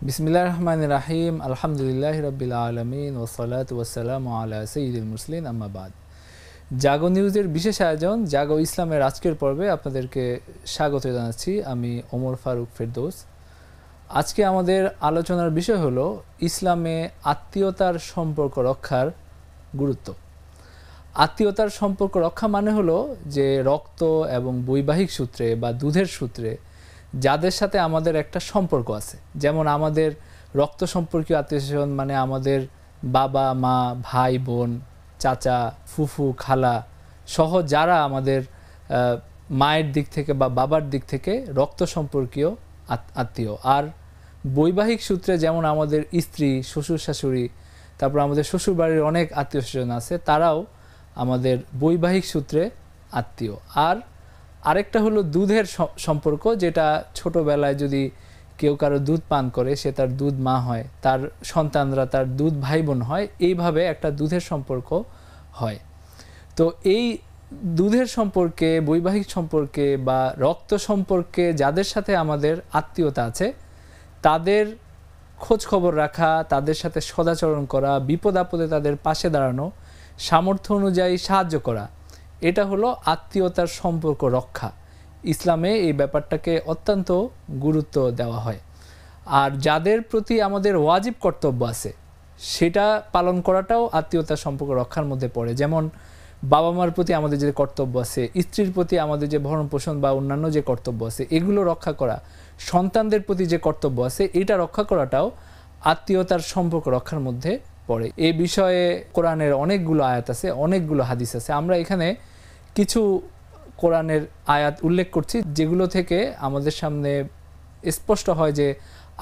বিসমিল্লাহির রহমানির রহিম আলহামদুলিল্লাহি রাব্বিল আলামিন ওয়াসসালাতু ওয়াসসালামু আলা সাইয়্যিদিল মুরসালিন আম্মা বাদ। জাগো নিউজের বিশেষ আয়োজন জাগো ইসলামের আজকের পর্বে আপনাদেরকে স্বাগত জানাচ্ছি। আমি ওমর ফারুক ফেরদৌস। আজকে আমাদের আলোচনার বিষয় হলো ইসলামে আত্মীয়তার সম্পর্ক রক্ষার গুরুত্ব। আত্মীয়তার সম্পর্ক রক্ষা মানে হলো যে রক্ত এবং বৈবাহিক সূত্রে বা দুধের সূত্রে যাদের সাথে আমাদের একটা সম্পর্ক আছে, যেমন আমাদের রক্ত সম্পর্কীয় আত্মীয়স্বজন মানে আমাদের বাবা মা ভাই বোন চাচা ফুফু খালা সহ যারা আমাদের মায়ের দিক থেকে বা বাবার দিক থেকে রক্ত সম্পর্কীয় আত্মীয়। আর বৈবাহিক সূত্রে যেমন আমাদের স্ত্রী শ্বশুর শাশুড়ি, তারপর আমাদের শ্বশুর বাড়ির অনেক আত্মীয়স্বজন আছে, তারাও আমাদের বৈবাহিক সূত্রে আত্মীয়। আর আরেকটা হলো দুধের সম্পর্ক, যেটা ছোটবেলায় যদি কেউ কারো দুধ পান করে সে তার দুধ মা হয়, তার সন্তানরা তার দুধ ভাই বোন হয়, এইভাবে একটা দুধের সম্পর্ক হয়। তো এই দুধের সম্পর্কে বৈবাহিক সম্পর্কে বা রক্ত সম্পর্কে যাদের সাথে আমাদের আত্মীয়তা আছে তাদের খোঁজ খবর রাখা, তাদের সাথে সদাচরণ করা, বিপদ আপদে তাদের পাশে দাঁড়ানো, সামর্থ্য অনুযায়ী সাহায্য করা, এটা হলো আত্মীয়তার সম্পর্ক রক্ষা। ইসলামে এই ব্যাপারটাকে অত্যন্ত গুরুত্ব দেওয়া হয়। আর যাদের প্রতি আমাদের ওয়াজিব কর্তব্য আছে সেটা পালন করাটাও আত্মীয়তার সম্পর্ক রক্ষার মধ্যে পড়ে। যেমন বাবা মার প্রতি আমাদের যে কর্তব্য আছে, স্ত্রীর প্রতি আমাদের যে ভরণ পোষণ বা অন্যান্য যে কর্তব্য আছে এগুলো রক্ষা করা, সন্তানদের প্রতি যে কর্তব্য আছে এটা রক্ষা করাটাও আত্মীয়তার সম্পর্ক রক্ষার মধ্যে পড়ে। এই বিষয়ে কোরআনের অনেকগুলো আয়াত আছে, অনেকগুলো হাদিস আছে। আমরা এখানে কিছু কোরআনের আয়াত উল্লেখ করছি যেগুলো থেকে আমাদের সামনে স্পষ্ট হয় যে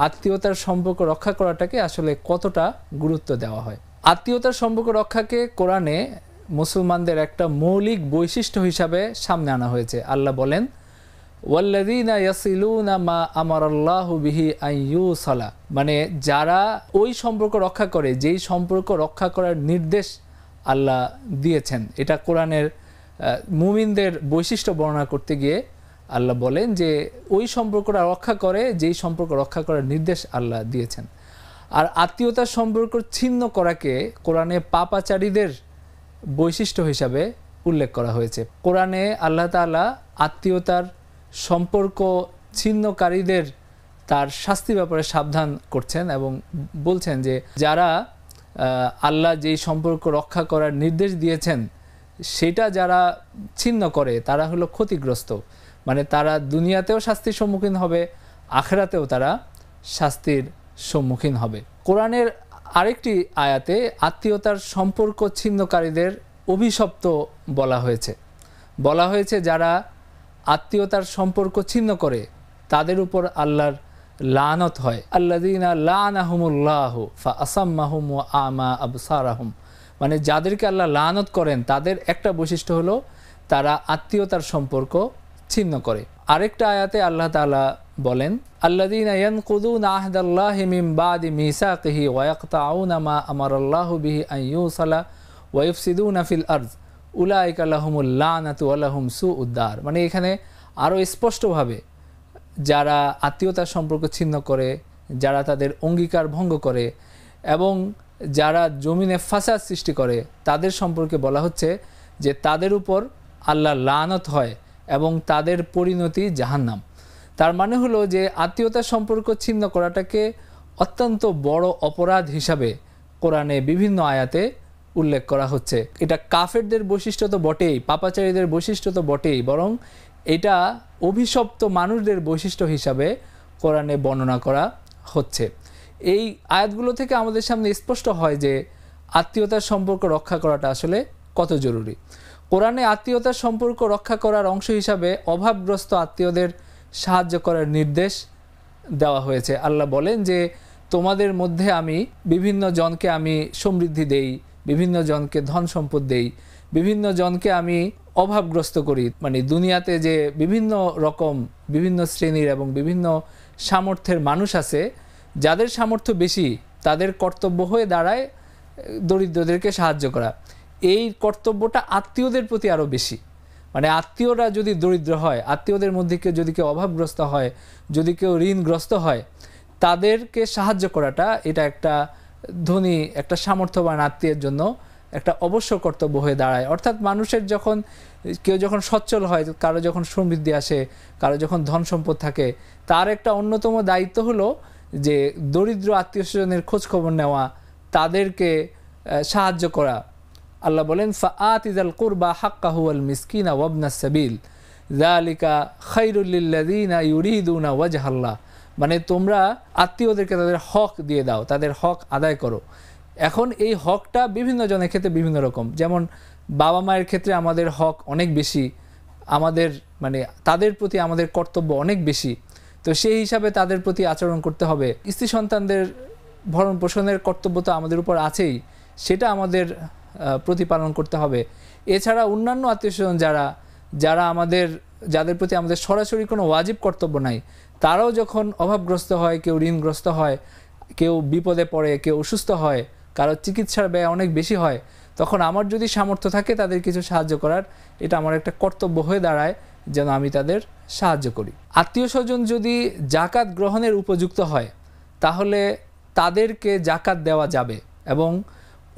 আত্মীয়তার সম্পর্ক রক্ষা করাটাকে আসলে কতটা গুরুত্ব দেওয়া হয়। আত্মীয়তার সম্পর্ক রক্ষাকে কোরআনে মুসলমানদের একটা মৌলিক বৈশিষ্ট্য হিসাবে সামনে আনা হয়েছে। আল্লাহ বলেন, ওয়াল্লাযীনা ইয়াসিলুনা মা আমারাল্লাহু বিহি আন ইউসালা, মানে যারা ওই সম্পর্ক রক্ষা করে যেই সম্পর্ক রক্ষা করার নির্দেশ আল্লাহ দিয়েছেন। এটা কোরআনের মুমিনদের বৈশিষ্ট্য বর্ণনা করতে গিয়ে আল্লাহ বলেন যে ওই সম্পর্কটা রক্ষা করে যেই সম্পর্ক রক্ষা করার নির্দেশ আল্লাহ দিয়েছেন। আর আত্মীয়তার সম্পর্ক ছিন্ন করাকে কোরআনে পাপাচারীদের বৈশিষ্ট্য হিসাবে উল্লেখ করা হয়েছে। কোরআনে আল্লাহ তাআলা আত্মীয়তার সম্পর্ক ছিন্নকারীদের তার শাস্তি ব্যাপারে সাবধান করছেন এবং বলছেন যে যারা আল্লাহ যেই সম্পর্ক রক্ষা করার নির্দেশ দিয়েছেন সেটা যারা ছিন্ন করে তারা হলো ক্ষতিগ্রস্ত, মানে তারা দুনিয়াতেও শাস্তির সম্মুখীন হবে, আখিরাতেও তারা শাস্তির সম্মুখীন হবে। কোরআনের আরেকটি আয়াতে আত্মীয়তার সম্পর্ক ছিন্নকারীদের অভিশপ্ত বলা হয়েছে যারা আত্মীয়তার সম্পর্ক ছিন্ন করে তাদের উপর আল্লাহর লানত হয়। আল্লাযীনা লানাহুমুল্লাহু ফাআসাম্মাহুম ওয়া আমা আবসারাহুম, মানে যাদেরকে আল্লাহ লানত করেন তাদের একটা বৈশিষ্ট্য হলো তারা আত্মীয়তার সম্পর্ক ছিন্ন করে। আরেকটা আয়াতে আল্লাহ তাআলা বলেন, আল্লাযীনা ইয়ানকুদুনা আহদাল্লাহি মিন বাদি মিসাকিহি ওয়া ইয়াকতাউনা মা আমারাল্লাহু বিহি আন ইউসালা ওয়া ইফসিদুনা ফিল আরদ উলাইকা লাহুমুল লানাতু ওয়া লাহুম সুউদ দার, মানে এখানে আরও স্পষ্টভাবে যারা আত্মীয়তার সম্পর্ক ছিন্ন করে, যারা তাদের অঙ্গীকার ভঙ্গ করে এবং যারা জমিনে ফাসাদ সৃষ্টি করে তাদের সম্পর্কে বলা হচ্ছে যে তাদের উপর আল্লাহ লানত হয় এবং তাদের পরিণতি জাহান্নাম। তার মানে হলো যে আত্মীয়তার সম্পর্ক ছিন্ন করাটাকে অত্যন্ত বড় অপরাধ হিসাবে কোরআনে বিভিন্ন আয়াতে উল্লেখ করা হচ্ছে। এটা কাফেরদের বৈশিষ্ট্য তো বটেই, পাপাচারীদের বৈশিষ্ট্য তো বটেই, বরং এটা অভিশপ্ত মানুষদের বৈশিষ্ট্য হিসাবে কোরআনে বর্ণনা করা হচ্ছে। এই আয়াতগুলো থেকে আমাদের সামনে স্পষ্ট হয় যে আত্মীয়তার সম্পর্ক রক্ষা করাটা আসলে কত জরুরি। কোরআনে আত্মীয়তার সম্পর্ক রক্ষা করার অংশ হিসাবে অভাবগ্রস্ত আত্মীয়দের সাহায্য করার নির্দেশ দেওয়া হয়েছে। আল্লাহ বলেন যে তোমাদের মধ্যে আমি বিভিন্ন জনকে আমি সমৃদ্ধি দেই, বিভিন্ন জনকে ধন সম্পদ দেই, বিভিন্ন জনকে আমি অভাবগ্রস্ত করি, মানে দুনিয়াতে যে বিভিন্ন রকম বিভিন্ন শ্রেণীর এবং বিভিন্ন সামর্থ্যের মানুষ আছে, যাদের সামর্থ্য বেশি তাদের কর্তব্য হয়ে দাঁড়ায় দরিদ্রদেরকে সাহায্য করা। এই কর্তব্যটা আত্মীয়দের প্রতি আরও বেশি, মানে আত্মীয়রা যদি দরিদ্র হয়, আত্মীয়দের মধ্যে যদি কেউ অভাবগ্রস্ত হয়, যদি কেউ ঋণগ্রস্ত হয়, তাদেরকে সাহায্য করাটা এটা একটা ধনী একটা সামর্থ্যবান আত্মীয়ের জন্য একটা অবশ্য কর্তব্য হয়ে দাঁড়ায়। অর্থাৎ মানুষের যখন কেউ যখন সচ্ছল হয়, কারো যখন সমৃদ্ধি আসে, কারো যখন ধন সম্পদ থাকে, তার একটা অন্যতম দায়িত্ব হলো যে দরিদ্র আত্মীয় স্বজনের খোঁজ খবর নেওয়া, তাদেরকে সাহায্য করা। আল্লাহ বলেন ফাআতিযাল কুরবা হাক্কাহু ওয়াল মিসকিনা ওয়াবনাস সাবিল যালিকা খায়রুল লিল্লাযিনা ইউরিদুনা ওয়াজহাল্লাহ। মানে তোমরা আত্মীয়দেরকে তাদের হক দিয়ে দাও, তাদের হক আদায় করো। এখন এই হকটা বিভিন্ন জনের ক্ষেত্রে বিভিন্ন রকম। যেমন বাবা মায়ের ক্ষেত্রে আমাদের হক অনেক বেশি, আমাদের মানে তাদের প্রতি আমাদের কর্তব্য অনেক বেশি, তো সেই হিসাবে তাদের প্রতি আচরণ করতে হবে। স্ত্রী সন্তানদের ভরণ পোষণের কর্তব্য তো আমাদের উপর আছেই, সেটা আমাদের প্রতিপালন করতে হবে। এছাড়া অন্যান্য আত্মীয়স্বজন যারা যাদের প্রতি আমাদের সরাসরি কোনো ওয়াজিব কর্তব্য নাই, তারাও যখন অভাবগ্রস্ত হয়, কেউ ঋণগ্রস্ত হয়, কেউ বিপদে পড়ে, কেউ অসুস্থ হয়, কারো চিকিৎসার ব্যয় অনেক বেশি হয়, তখন আমার যদি সামর্থ্য থাকে তাদের কিছু সাহায্য করার, এটা আমার একটা কর্তব্য হয়ে দাঁড়ায় যেন আমি তাদের সাহায্য করি। আত্মীয় স্বজন যদি জাকাত গ্রহণের উপযুক্ত হয় তাহলে তাদেরকে জাকাত দেওয়া যাবে, এবং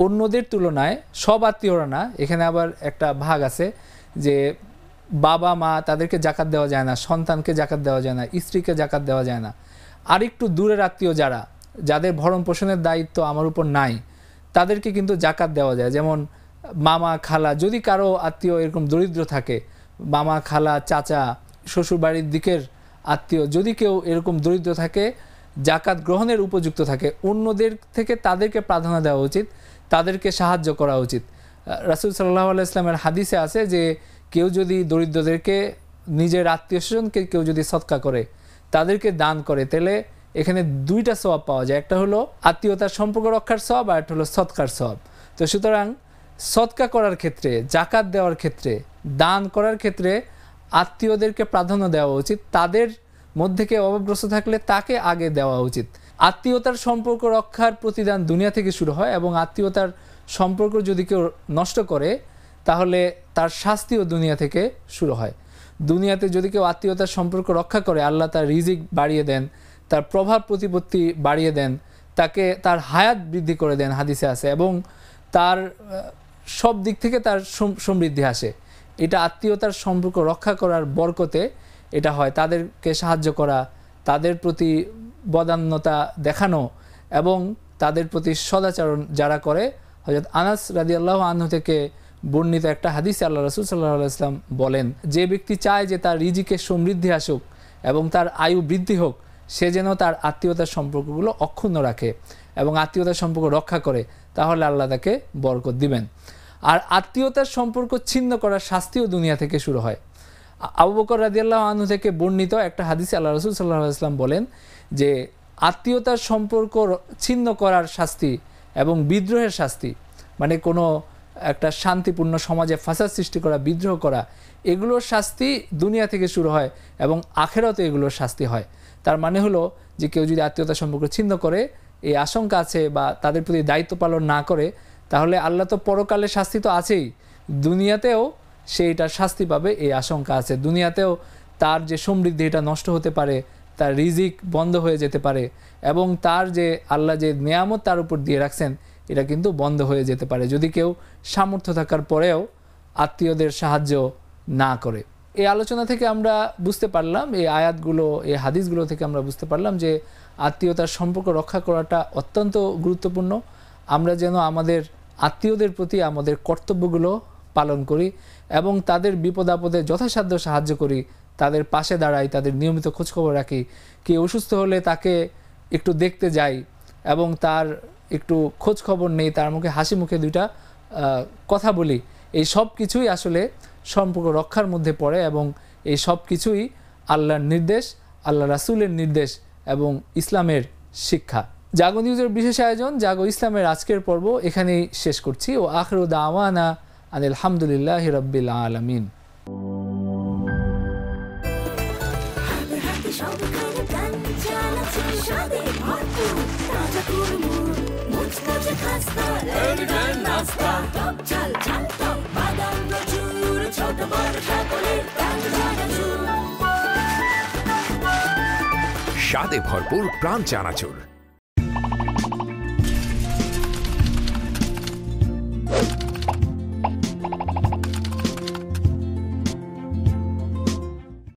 অন্যদের তুলনায় সব আত্মীয়রা না, এখানে আবার একটা ভাগ আছে যে বাবা মা তাদেরকে জাকাত দেওয়া যায় না, সন্তানকে জাকাত দেওয়া যায় না, স্ত্রীকে জাকাত দেওয়া যায় না। আর একটু দূরের আত্মীয় যাদের ভরণ পোষণের দায়িত্ব আমার উপর নাই, তাদেরকে কিন্তু জাকাত দেওয়া যায়। যেমন মামা খালা, যদি কারো আত্মীয় এরকম দরিদ্র থাকে, মামা খালা চাচা শ্বশুরবাড়ির দিকের আত্মীয় যদি কেউ এরকম দরিদ্র থাকে, জাকাত গ্রহণের উপযুক্ত থাকে, অন্যদের থেকে তাদেরকে প্রাধান্য দেওয়া উচিত, তাদেরকে সাহায্য করা উচিত। রাসূল সাল্লাল্লাহু আলাইহি ওয়াসাল্লামের হাদিসে আছে যে কেউ যদি দরিদ্রদেরকে, নিজের আত্মীয় স্বজনকে কেউ যদি সদকা করে, তাদেরকে দান করে, তাহলে এখানে দুইটা সওয়াব পাওয়া যায়। একটা হলো আত্মীয়তার সম্পর্ক রক্ষার সওয়াব, আর একটা হলো সদকার সওয়াব। তো সুতরাং সদকা করার ক্ষেত্রে, জাকাত দেওয়ার ক্ষেত্রে, দান করার ক্ষেত্রে আত্মীয়দেরকে প্রাধান্য দেওয়া উচিত। তাদের মধ্যে কেউ অভাবগ্রস্ত থাকলে তাকে আগে দেওয়া উচিত। আত্মীয়তার সম্পর্ক রক্ষার প্রতিদান দুনিয়া থেকে শুরু হয়, এবং আত্মীয়তার সম্পর্ক যদি কেউ নষ্ট করে তাহলে তার শাস্তিও দুনিয়া থেকে শুরু হয়। দুনিয়াতে যদি কেউ আত্মীয়তার সম্পর্ক রক্ষা করে, আল্লাহ তার রিজিক বাড়িয়ে দেন, তার প্রভাব প্রতিপত্তি বাড়িয়ে দেন, তাকে তার হায়াত বৃদ্ধি করে দেন, হাদিসে আছে, এবং তার সব দিক থেকে তার সমৃদ্ধি আসে। এটা আত্মীয়তার সম্পর্ক রক্ষা করার বরকতে এটা হয়। তাদেরকে সাহায্য করা, তাদের প্রতি বদান্যতা দেখানো, এবং তাদের প্রতি সদাচরণ যারা করে। হযরত আনাস রাদিয়াল্লাহু আনহু থেকে বর্ণিত একটা হাদিসে আল্লাহ রাসূল সাল্লাল্লাহু আলাইহি ওয়াসাল্লাম বলেন, যে ব্যক্তি চায় যে তার রিজিকে সমৃদ্ধি আসুক এবং তার আয়ু বৃদ্ধি হোক, সে যেন তার আত্মীয়তার সম্পর্কগুলো অক্ষুণ্ণ রাখে এবং আত্মীয়তার সম্পর্ক রক্ষা করে, তাহলে আল্লাহ তাকে বরকত দিবেন। আর আত্মীয়তার সম্পর্ক ছিন্ন করার শাস্তিও দুনিয়া থেকে শুরু হয়। আবু বকর রাদিয়াল্লাহু আনহু থেকে বর্ণিত একটা হাদিসে আল্লাহ রাসূল সাল্লাল্লাহু আলাইহি ওয়াসাল্লাম বলেন যে আত্মীয়তার সম্পর্ক ছিন্ন করার শাস্তি এবং বিদ্রোহের শাস্তি, মানে কোনো একটা শান্তিপূর্ণ সমাজে ফাসাদ সৃষ্টি করা, বিদ্রোহ করা, এগুলোর শাস্তি দুনিয়া থেকে শুরু হয় এবং আখিরাতে এগুলোর শাস্তি হয়। তার মানে হলো যে কেউ যদি আত্মীয়তার সম্পর্ক ছিন্ন করে, এই আশঙ্কা আছে, বা তাদের প্রতি দায়িত্ব পালন না করে, তাহলে আল্লাহ তো পরকালে শাস্তি তো আছেই, দুনিয়াতেও সে এটার শাস্তি পাবে, এই আশঙ্কা আছে। দুনিয়াতেও তার যে সমৃদ্ধি এটা নষ্ট হতে পারে, তার রিজিক বন্ধ হয়ে যেতে পারে, এবং তার যে আল্লাহ যে নেয়ামত তার উপর দিয়ে রাখছেন এটা কিন্তু বন্ধ হয়ে যেতে পারে যদি কেউ সামর্থ্য থাকার পরেও আত্মীয়দের সাহায্য না করে। এই আলোচনা থেকে আমরা বুঝতে পারলাম, এই আয়াতগুলো, এই হাদিসগুলো থেকে আমরা বুঝতে পারলাম যে আত্মীয়তার সম্পর্ক রক্ষা করাটা অত্যন্ত গুরুত্বপূর্ণ। আমরা যেন আমাদের আত্মীয়দের প্রতি আমাদের কর্তব্যগুলো পালন করি এবং তাদের বিপদ আপদে যথাসাধ্য সাহায্য করি, তাদের পাশে দাঁড়াই, তাদের নিয়মিত খোঁজখবর রাখি। কে অসুস্থ হলে তাকে একটু দেখতে যাই এবং তার একটু খোঁজ খবর নেই, তার মুখে হাসি মুখে দুইটা কথা বলি। এই সব কিছুই আসলে সম্পর্ক রক্ষার মধ্যে পড়ে, এবং এই সব কিছুই আল্লাহর নির্দেশ, আল্লাহ রাসূলের নির্দেশ এবং ইসলামের শিক্ষা। জাগো নিউজের বিশেষ আয়োজন জাগো ইসলামের আজকের পর্ব এখানেই শেষ করছি। ও আখিরু দাওয়ানা আনিল হামদুলিল্লাহি রাব্বিল আলামিন। স্বাদে ভরপুর প্রাণ চানাচুর।